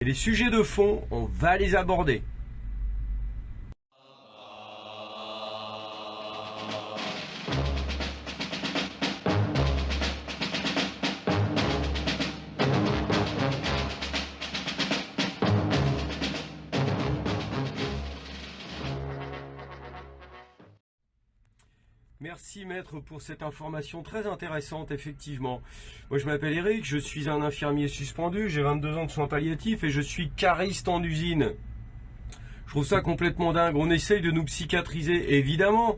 Et les sujets de fond, on va les aborder. Merci maître pour cette information très intéressante, effectivement. Moi je m'appelle Eric, je suis un infirmier suspendu, j'ai 22 ans de soins palliatifs et je suis cariste en usine. Je trouve ça complètement dingue, on essaye de nous psychiatriser, évidemment,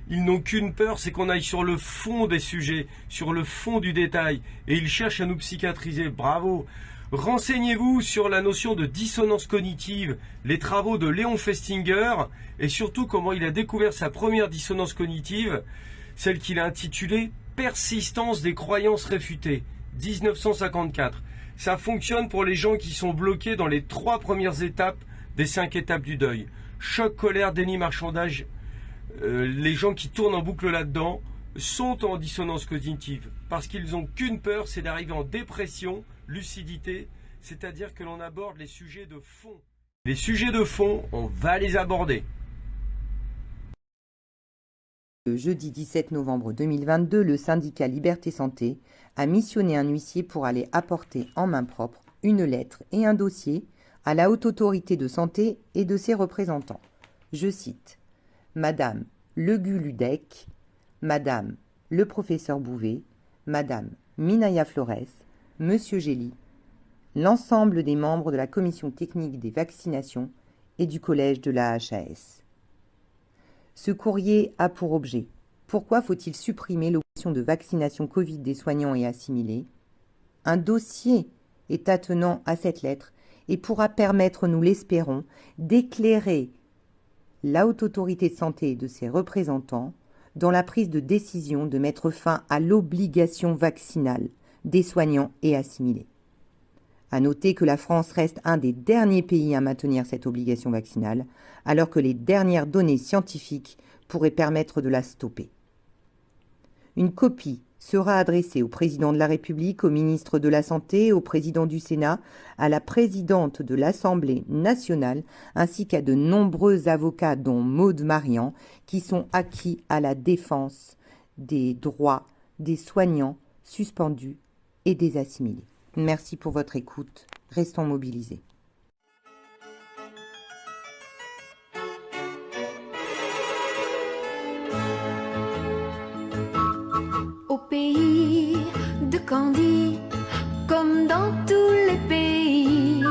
ils n'ont qu'une peur, c'est qu'on aille sur le fond des sujets, sur le fond du détail, et ils cherchent à nous psychiatriser, bravo. Renseignez-vous sur la notion de dissonance cognitive, les travaux de Léon Festinger, et surtout comment il a découvert sa première dissonance cognitive, celle qu'il a intitulée « Persistance des croyances réfutées », 1954. Ça fonctionne pour les gens qui sont bloqués dans les 3 premières étapes des 5 étapes du deuil. Choc, colère, déni, marchandage. Les gens qui tournent en boucle là-dedans sont en dissonance cognitive, parce qu'ils n'ont qu'une peur, c'est d'arriver en dépression, lucidité, c'est-à-dire que l'on aborde les sujets de fond. Les sujets de fond, on va les aborder. Le jeudi 17 novembre 2022, le syndicat Liberté Santé a missionné un huissier pour aller apporter en main propre une lettre et un dossier à la Haute Autorité de Santé et de ses représentants. Je cite « Madame Leguludec, Madame le professeur Bouvet, Madame Minaya Flores, Monsieur Gély, l'ensemble des membres de la commission technique des vaccinations et du collège de la HAS. Ce courrier a pour objet: pourquoi faut-il supprimer l'obligation de vaccination Covid des soignants et assimilés? Un dossier est attenant à cette lettre et pourra permettre, nous l'espérons, d'éclairer la Haute Autorité de Santé et de ses représentants dans la prise de décision de mettre fin à l'obligation vaccinale des soignants et assimilés. À noter que la France reste un des derniers pays à maintenir cette obligation vaccinale, alors que les dernières données scientifiques pourraient permettre de la stopper. Une copie sera adressée au président de la République, au ministre de la Santé, au président du Sénat, à la présidente de l'Assemblée nationale, ainsi qu'à de nombreux avocats, dont Maude Marian, qui sont acquis à la défense des droits des soignants suspendus et des assimilés. Merci pour votre écoute. Restons mobilisés. Au pays de Candy, comme dans tous les pays,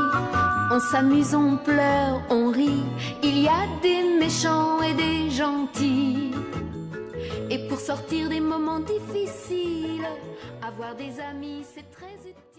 on s'amuse, on pleure, on rit. Il y a des méchants et des gentils. Et pour sortir des moments difficiles, avoir des amis, c'est très utile.